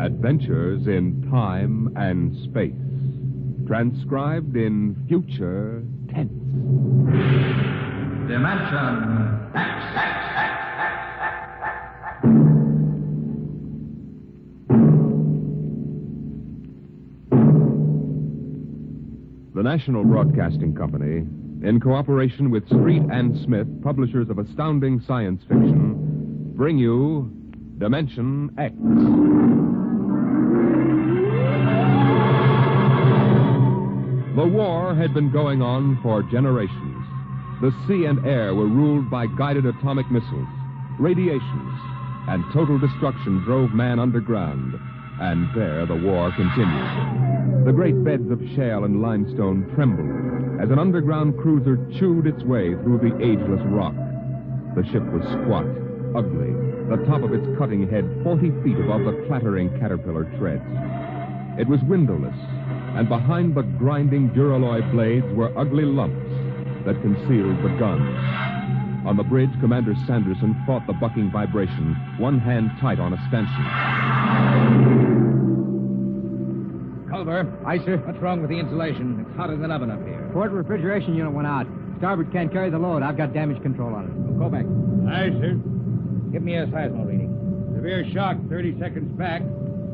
Adventures in time and space. Transcribed in future tense. Dimension X. The National Broadcasting Company, in cooperation with Street and Smith, publishers of astounding science fiction, bring you Dimension X. The war had been going on for generations. The sea and air were ruled by guided atomic missiles. Radiations and total destruction drove man underground, and there the war continued. The great beds of shale and limestone trembled as an underground cruiser chewed its way through the ageless rock. The ship was squat, ugly, the top of its cutting head 40 feet above the clattering caterpillar treads. It was windowless, and behind the grinding duralloy blades were ugly lumps that concealed the guns. On the bridge, Commander Sanderson fought the bucking vibration, one hand tight on a stanchion. Culver. Aye, sir. What's wrong with the insulation? It's hotter than an oven up here. Port refrigeration unit went out. Starboard can't carry the load. I've got damage control on it. Go back. Aye, sir. Give me a seismo reading. Severe shock 30 seconds back.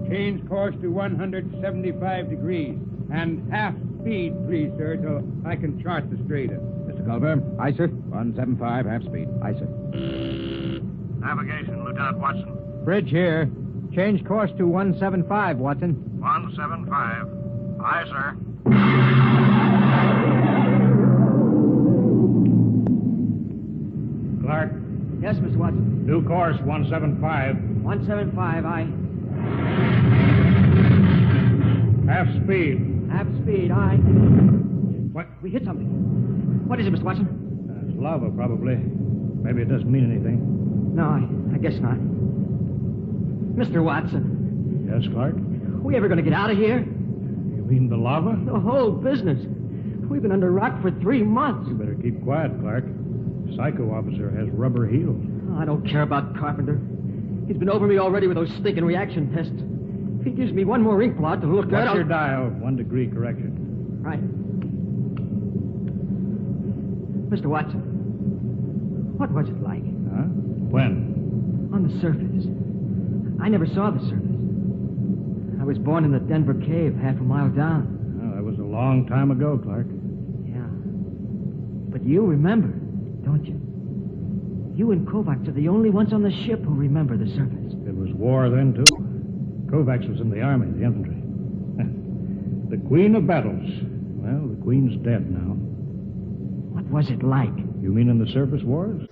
Change course to 175 degrees. And half speed, please, sir, so I can chart the straightest. Mr. Culver. Aye, sir. 175, half speed. Aye, sir. Navigation, Lieutenant Watson. Bridge here. Change course to 175, Watson. 175. Aye, sir. Clark, Yes, Mr. Watson. new course 175. 175, aye. Half speed. Half speed, aye. What? We hit something. What is it, Mr. Watson? It's lava, probably. Maybe it doesn't mean anything. No, I guess not. Mr. Watson, Yes, Clark? we ever going to get out of here? You mean the lava? The whole business. We've been under rock for 3 months. You better keep quiet, Clark. Psycho officer has rubber heels. Oh, I don't care about Carpenter. He's been over me already with those stinking reaction tests. If he gives me one more ink blot to look at, What's your dial? 1 degree correction. Right. Mr. Watson, what was it like? Huh? When? On the surface. I never saw the surface. I was born in the Denver cave, half a mile down. Well, that was a long time ago, Clark. Yeah. But you remember, don't you? You and Kovacs are the only ones on the ship who remember the surface. It was war then, too. Kovacs was in the army, the infantry. The queen of battles. Well, the queen's dead now. What was it like? You mean in the surface wars?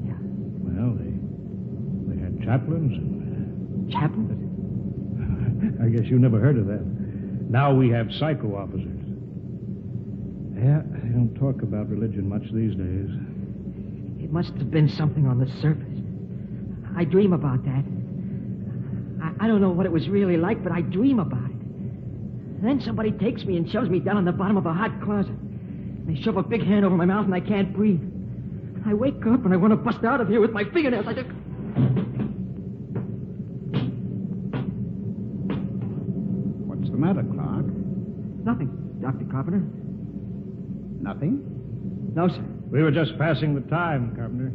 Yeah. Well, they had chaplains and... Chaplains? I guess you never heard of that. Now we have psycho officers. Yeah, they don't talk about religion much these days. It must have been something on the surface. I dream about that. I don't know what it was really like, but I dream about it. Then somebody takes me and shoves me down in the bottom of a hot closet. They shove a big hand over my mouth and I can't breathe. I wake up and I want to bust out of here with my fingernails. I just... What's the matter, Clark? Nothing, Dr. Carpenter. Nothing? No, sir. We were just passing the time, Carpenter.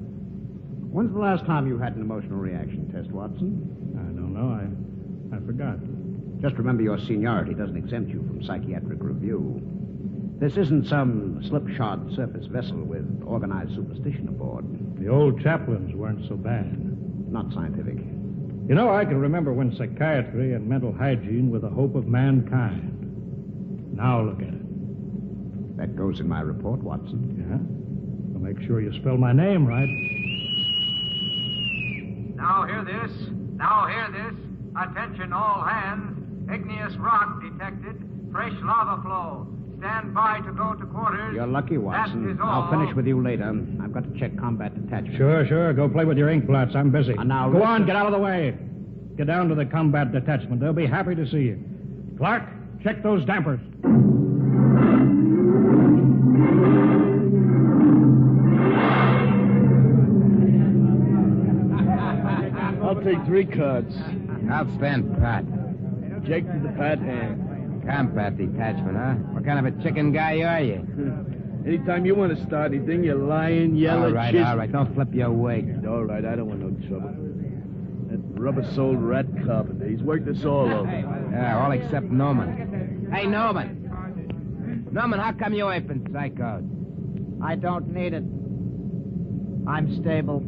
When's the last time you had an emotional reaction test, Watson? I don't know. I forgot. Just remember your seniority doesn't exempt you from psychiatric review. This isn't some slipshod surface vessel with organized superstition aboard. The old chaplains weren't so bad. Not scientific. You know, I can remember when psychiatry and mental hygiene were the hope of mankind. Now look at it. That goes in my report, Watson. Yeah? Well, make sure you spell my name right. Now hear this. Now hear this. Attention all hands. Igneous rock detected. Fresh lava flow. Stand by to go to quarters. You're lucky, Watson. That is all. I'll finish with you later. I've got to check combat detachment. Sure. Go play with your ink blots. I'm busy. Now, go listen. on, get out of the way. Get down to the combat detachment. They'll be happy to see you. Clark, check those dampers. I'll take 3 cards. I'll stand pat. Jake to the pat hand. Combat detachment, huh? What kind of a chicken guy are you? Anytime you want to start anything, you lying, yellow, All right. Don't flip your wig. All right, I don't want no trouble. That rubber-soled rat carpenter, he's worked us all over. Yeah, all except Norman. Hey, Norman. Norman, how come you ain't been psychoed? I don't need it. I'm stable.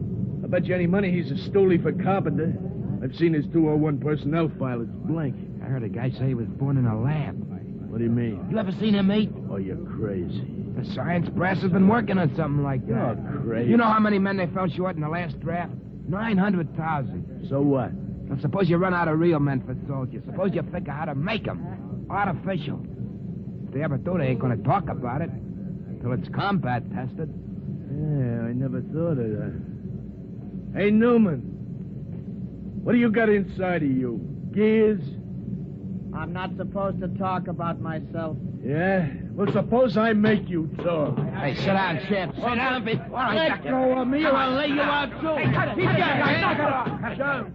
I bet you any money he's a stoolie for carpenter. I've seen his 201 personnel file. It's blank. I heard a guy say he was born in a lab. What do you mean? You ever seen him eat? Oh, you're crazy. The science brass has been working on something like that. You're crazy. You know how many men they fell short in the last draft? 900,000. So what? Now, suppose you run out of real men for soldiers. Suppose you figure how to make them. Artificial. If they ever do, they ain't going to talk about it until it's combat tested. Yeah, I never thought of that. Hey, Newman. What do you got inside of you? Gears? I'm not supposed to talk about myself. Yeah? Well, suppose I make you talk. Hey, sit down, Chip. Sit down. All right, Let go of me or I'll lay you out, too. Hey, cut it. He's got it. Knock it off. Shut.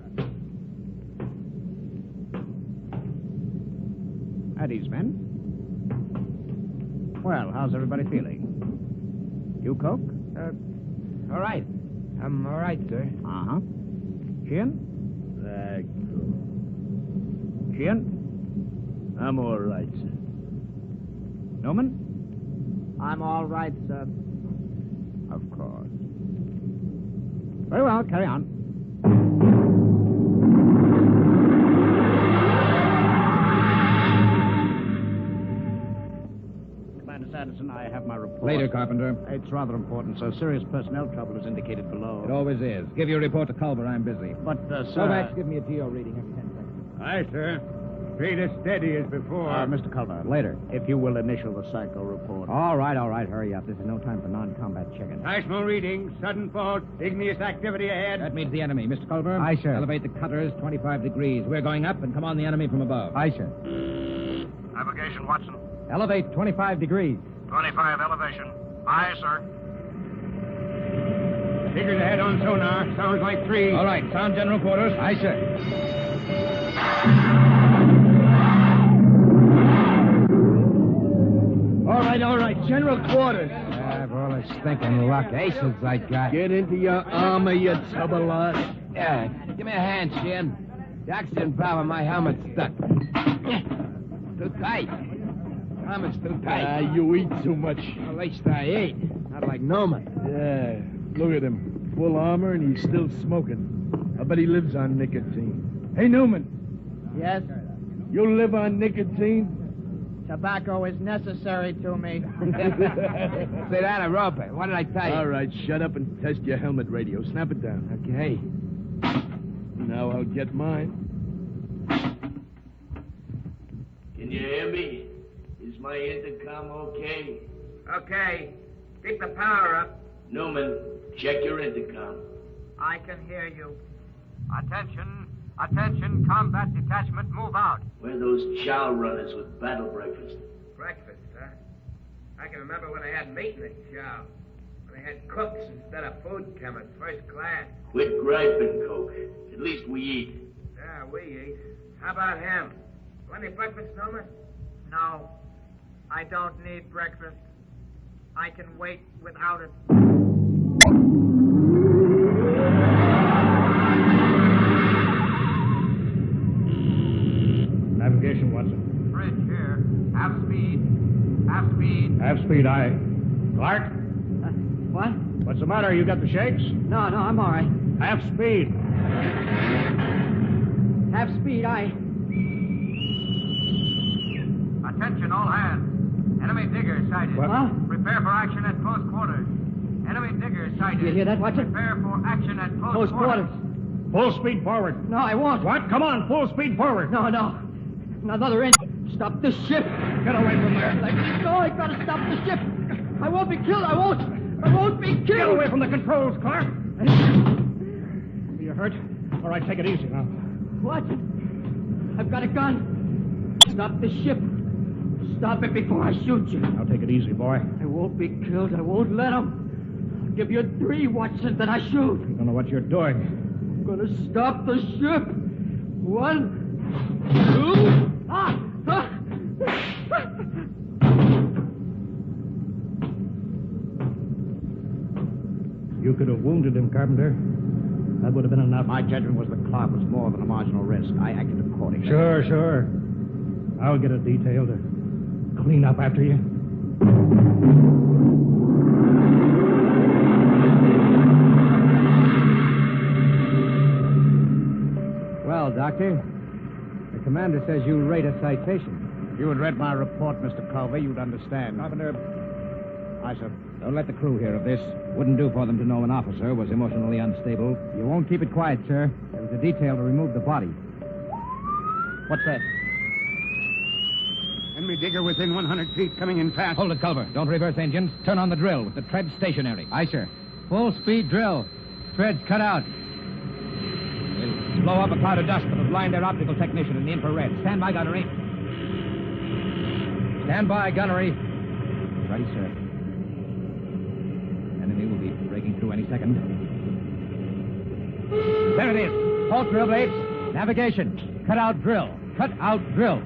At ease, men. Well, how's everybody feeling? You, Coke? All right. I'm all right, sir. Uh-huh. Sheehan? Sheehan? I'm all right, sir. Newman? I'm all right, sir. Of course. Very well, carry on. Commander Sanderson, I have my report. Later, Carpenter. It's rather important, sir. Serious personnel trouble is indicated below. It always is. Give your report to Culver. I'm busy. But, sir... Kovacs, give me a GO reading every 10 seconds. Aye, sir. Straight as steady as before. Mr. Culver, later, if you will initial the psycho report. All right. Hurry up. This is no time for non-combat chicken. Seismo reading, sudden fault, igneous activity ahead. That means the enemy. Mr. Culver? Aye, sir. Elevate the cutters 25 degrees. We're going up and come on the enemy from above. Aye, sir. Navigation, Watson. Elevate 25 degrees. 25 elevation. Aye, sir. Figures ahead on sonar. Sounds like 3. All right. Sound general quarters. Aye, sir. All right. General quarters. Have all this stinking luck. Aces I got. Get into your armor, you tub of loss. Yeah. Give me a hand, Shin. The oxygen valve on my helmet's stuck. Too tight. Helmet's too tight. You eat too much. At least I ate. Not like Norman. Yeah, look at him. Full armor and he's still smoking. I bet he lives on nicotine. Hey, Newman. Yes? You live on nicotine? Tobacco is necessary to me. Say that, Robert. What did I tell you? All right, shut up and test your helmet radio. Snap it down. Okay. Now I'll get mine. Can you hear me? Is my intercom okay? Okay. Keep the power up. Newman, check your intercom. I can hear you. Attention. Attention, combat detachment, move out. Where are those chow runners with battle breakfast? Breakfast, huh? I can remember when they had meat in the chow. When they had cooks instead of food chemists, first class. Quit griping, Coke. At least we eat. Yeah, we eat. How about him? Want any breakfast, Noma? No, I don't need breakfast. I can wait without it. Navigation, Watson. Bridge here. Half speed. Half speed. Half speed, aye. Clark? What? What's the matter? You got the shakes? No, I'm all right. Half speed. Half speed, aye. Attention, all hands. Enemy digger sighted. What? Huh? Prepare for action at close quarters. Enemy digger sighted. You hear that, Watson? Prepare for action at Close quarters. Full speed forward. No, I won't. What? Come on, full speed forward. No. Another inch. Stop this ship. Get away from there. No, I gotta stop the ship. I won't be killed. I won't be killed. Get away from the controls, Clark. Are you hurt? All right, take it easy now. What? I've got a gun. Stop the ship. Stop it before I shoot you. Now take it easy, boy. I won't be killed. I won't let him. I'll give you 3, Watson, then I shoot. You don't know what you're doing. I'm gonna stop the ship. 1, You could have wounded him, Carpenter. That would have been enough. My judgment was the clog was more than a marginal risk. I acted accordingly. Sure. I'll get a detail to clean up after you. Well, Doctor, the commander says you rate a citation. If you had read my report, Mr. Culver, you'd understand. Carpenter, Aye, sir. don't let the crew hear of this. Wouldn't do for them to know an officer was emotionally unstable. You won't keep it quiet, sir. There was a detail to remove the body. What's that? Enemy digger within 100 feet, coming in fast. Hold it, Culver. Don't reverse engines. Turn on the drill with the tread stationary. Aye, sir. Full speed drill. Treads cut out. We'll blow up a cloud of dust that will blind their optical technician in the infrared. Stand by, gunnery. Stand by, gunnery. Ready, sir. Enemy will be breaking through any second. There it is. Halt drill blades. Navigation. Cut out drill. Cut out drill.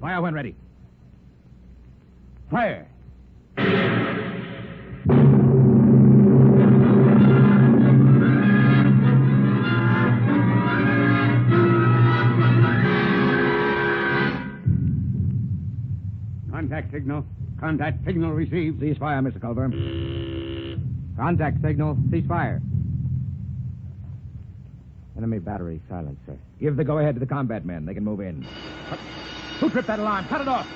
Fire when ready. Fire. Contact signal. Contact signal received. Cease fire, Mr. Culver. Contact signal. Cease fire. Enemy battery silent, sir. Give the go-ahead to the combat men. They can move in. Who tripped that alarm? Cut it off.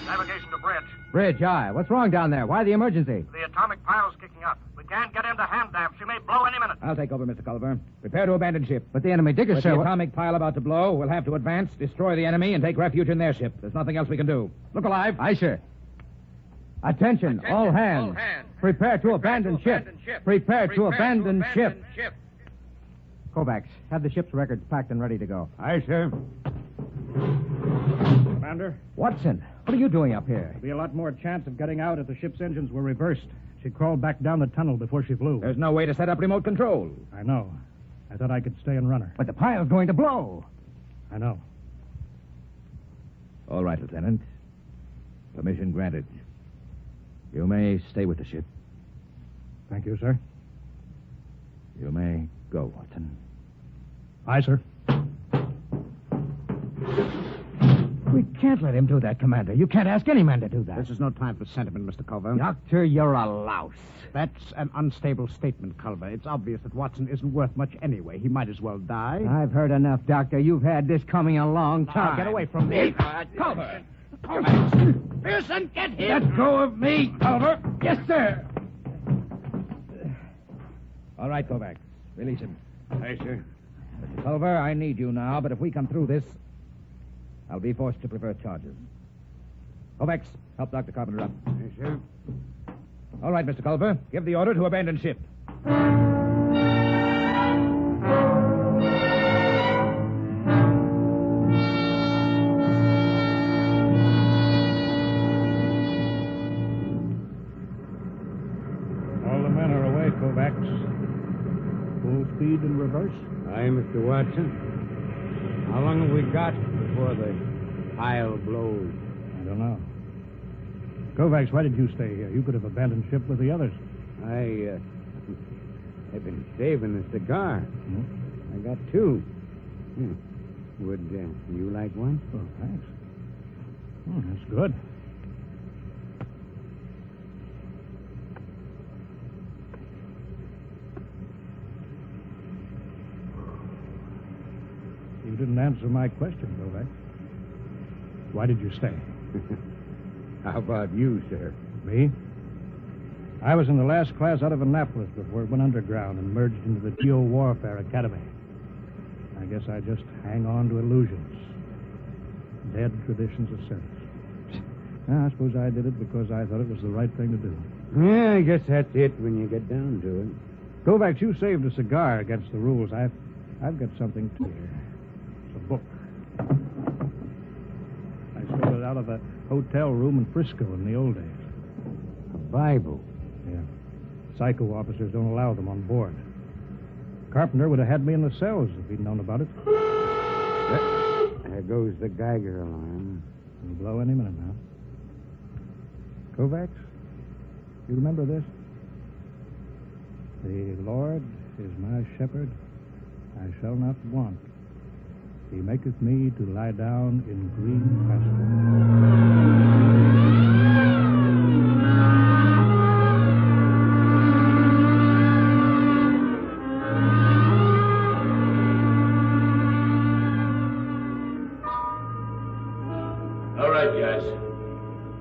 Navigation to bridge. Bridge, aye. What's wrong down there? Why the emergency? The atomic pile's kicking up. We can't get into hand damp. She may blow any minute. I'll take over, Mr. Culver. Prepare to abandon ship. But the enemy digger, sir. With the atomic pile about to blow, we'll have to advance, destroy the enemy, and take refuge in their ship. There's nothing else we can do. Look alive. Aye, sir. Attention, all hands. Prepare to abandon ship. Prepare to abandon ship. Kovacs, have the ship's records packed and ready to go. Aye, sir. Commander, Watson, what are you doing up here? there'd be a lot more chance of getting out if the ship's engines were reversed. She crawled back down the tunnel before she flew. There's no way to set up remote control. I know. I thought I could stay and run her. But the pile's going to blow. I know. All right, Lieutenant. Permission granted. You may stay with the ship. Thank you, sir. You may go, Watson. Aye, sir. We can't let him do that, Commander. You can't ask any man to do that. This is no time for sentiment, Mr. Culver. Doctor, you're a louse. That's an unstable statement, Culver. It's obvious that Watson isn't worth much anyway. He might as well die. I've heard enough, Doctor. You've had this coming a long time. Now, get away from me. Culver! Pearson, get him! Let go of me, Culver. Yes, sir. All right, Kovacs. Release him. Aye, sir. Mr. Culver, I need you now, but if we come through this, I'll be forced to prefer charges. Kovacs, help Dr. Carpenter up. Aye, sir. All right, Mr. Culver, give the order to abandon ship. All the men are away, Kovacs. Full speed in reverse. Aye, Mr. Watson. How long have we got before the pile blows? I don't know. Kovacs, why did you stay here? You could have abandoned ship with the others. I've been saving a cigar. Hmm? I got two. Would you like one? Oh, thanks. That's good. You didn't answer my question, Kovacs. Why did you stay? How about you, sir? Me? I was in the last class out of Annapolis before it went underground and merged into the Geo Warfare Academy. I guess I just hang on to illusions. Dead traditions of service. I suppose I did it because I thought it was the right thing to do. Yeah, I guess that's it when you get down to it. Kovacs, you saved a cigar against the rules. I've got something to here. It's a book. I stole it out of a hotel room in Frisco in the old days. A Bible. Yeah. Psycho officers don't allow them on board. Carpenter would have had me in the cells if he'd known about it. There goes the Geiger alarm. It'll blow any minute now. Kovacs, you remember this? The Lord is my shepherd, I shall not want. He maketh me to lie down in green All right, guys.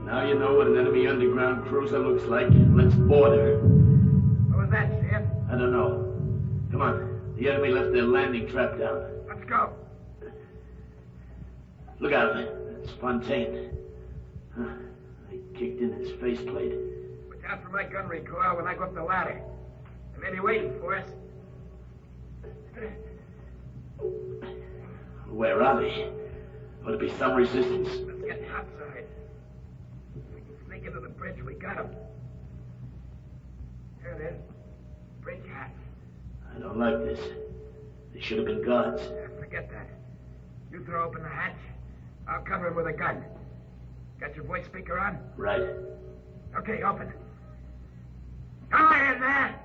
Now you know what an enemy underground cruiser looks like. Let's board her. What was that, Sheriff? I don't know. Come on. The enemy left their landing trap down. Let's go. Look out. That's Fontaine. Huh. I kicked in his faceplate. Watch out for my gun recoil when I go up the ladder. They may be waiting for us. Where are they? Ought to be some resistance. Let's get outside. If we can sneak into the bridge, we got them. There it is. Bridge hatch. I don't like this. They should have been guards. Forget that. You throw open the hatch. I'll cover him with a gun. Got your voice speaker on? Right. Okay, open it. Come in, man!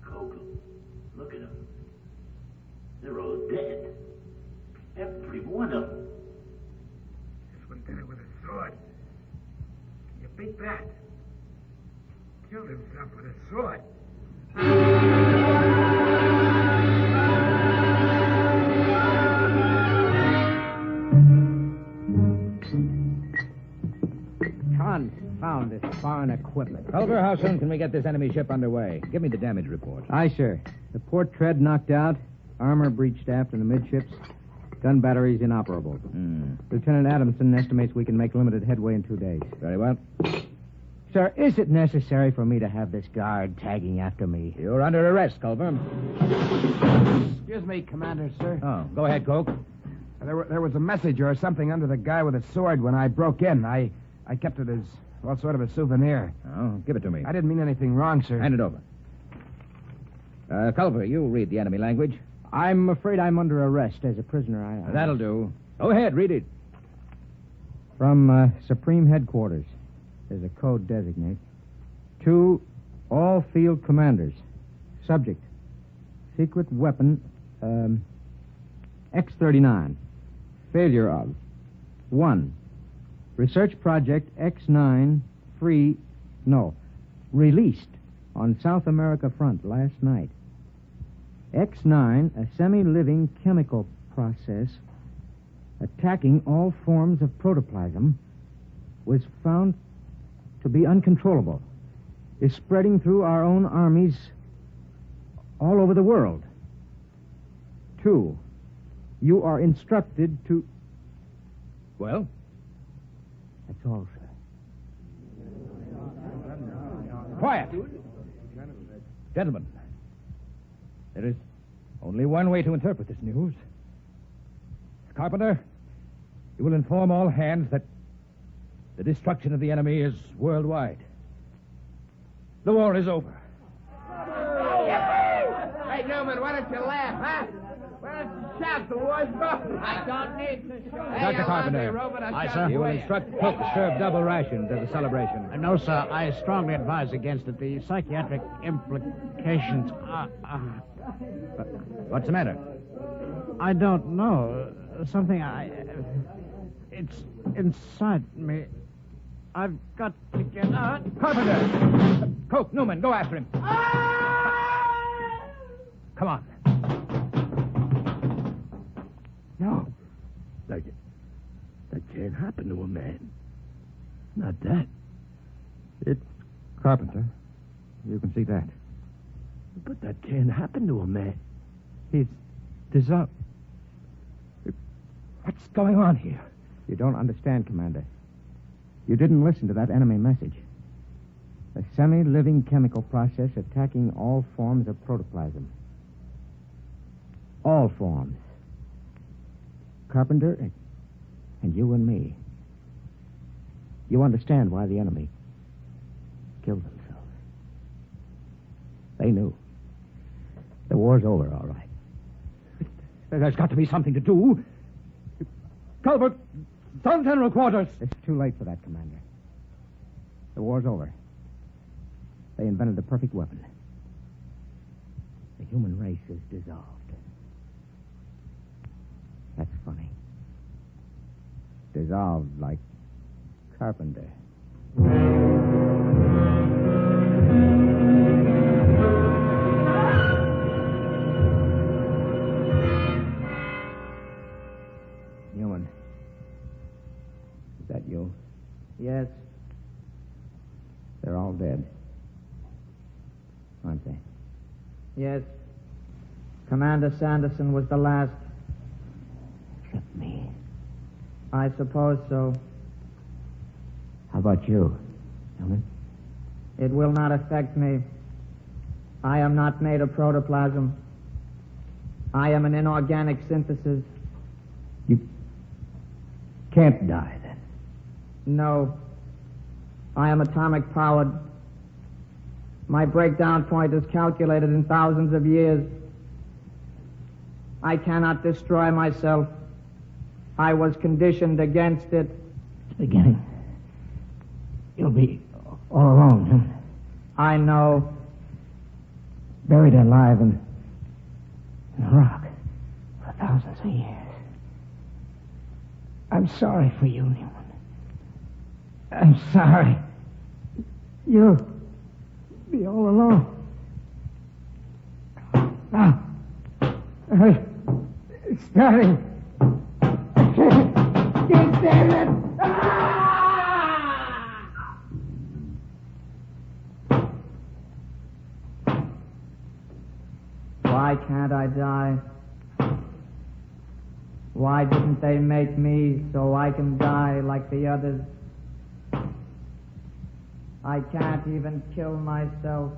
Coke, look at them. They're all dead. Every one of them. This one did it with a sword. Can you beat that? Killed himself with a sword. Confound this foreign equipment. Culver, how soon can we get this enemy ship underway? Give me the damage report. Aye, sir. The port tread knocked out, armor breached aft and amidships, gun batteries inoperable. Lieutenant Adamson estimates we can make limited headway in 2 days. Very well. Sir, is it necessary for me to have this guard tagging after me? You're under arrest, Culver. Excuse me, Commander, sir. Oh, go ahead, Coke. There was a message or something under the guy with a sword when I broke in. I kept it as, well, sort of a souvenir. Oh, give it to me. I didn't mean anything wrong, sir. Hand it over. Culver, you read the enemy language. I'm afraid I'm under arrest as a prisoner. That'll do. Go ahead, read it. From Supreme Headquarters. There's a code designate. To all field commanders. Subject. Secret weapon, X-39. Failure of. 1. Research project X9 released on South America front last night. X9, a semi-living chemical process attacking all forms of protoplasm, was found to be uncontrollable, is spreading through our own armies all over the world. 2, you are instructed to... Well? That's all, sir. Quiet. Gentlemen, there is only one way to interpret this news. Carpenter, you will inform all hands that the destruction of the enemy is worldwide. The war is over. Hey, Newman, why don't you laugh, huh? Why don't you shout the war's over? I don't need to shout. Dr. Carpenter. Aye, sir. You will instruct Cook to serve double rations at the celebration. No, sir. I strongly advise against it. The psychiatric implications are... What's the matter? I don't know. Something it's inside me. I've got to get out. Carpenter! Coke, Newman, go after him. Come on. No. That can't happen to a man. Not that. It's Carpenter. You can see that. But that can't happen to a man. He's dissolved. What's going on here? You don't understand, Commander. You didn't listen to that enemy message. A semi-living chemical process attacking all forms of protoplasm. All forms. Carpenter, and you and me. You understand why the enemy killed themselves. They knew. The war's over, all right. There's got to be something to do. Culbert, Sun General Quarters. It's too late for that, Commander. The war's over. They invented the perfect weapon. The human race is dissolved. That's funny. Dissolved like Carpenter. Newman. Is that you? Yes. They're all dead. Aren't they? Yes. Commander Sanderson was the last. Except me. I suppose so. How about you, Newman? It will not affect me. I am not made of protoplasm. I am an inorganic synthesis. You can't die, then. No. I am atomic powered. My breakdown point is calculated in thousands of years. I cannot destroy myself. I was conditioned against it. It's beginning. You'll be all alone, huh? I know. Buried alive in a rock for thousands of years. I'm sorry for you, Newman. I'm sorry. You'll be all alone. Now, it's starting. God damn it! Why can't I die? Why didn't they make me so I can die like the others? I can't even kill myself.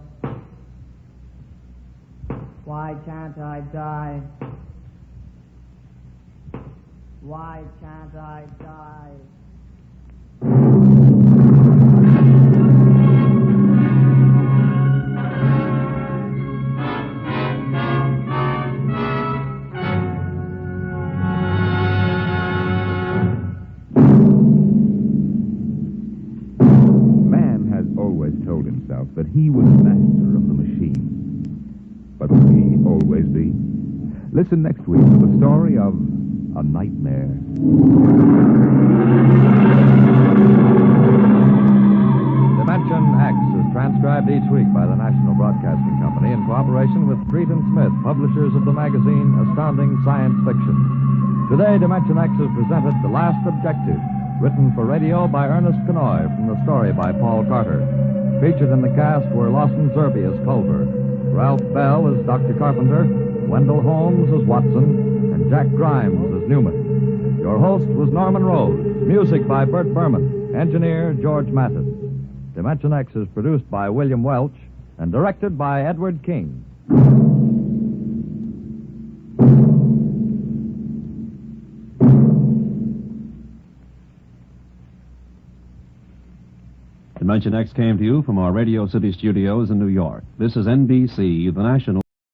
Why can't I die? Why can't I die? Told himself that he was master of the machine. But will he always be? Listen next week to the story of a nightmare. Dimension X is transcribed each week by the National Broadcasting Company in cooperation with Treat and Smith, publishers of the magazine Astounding Science Fiction. Today, Dimension X has presented The Last Objective, written for radio by Ernest Kenoy from the story by Paul Carter. Featured in the cast were Lawson Zerbe as Culver, Ralph Bell as Dr. Carpenter, Wendell Holmes as Watson, and Jack Grimes as Newman. Your host was Norman Rose. Music by Bert Berman. Engineer George Mathis. Dimension X is produced by William Welch and directed by Edward King. Dimension X came to you from our Radio City studios in New York. This is NBC, the national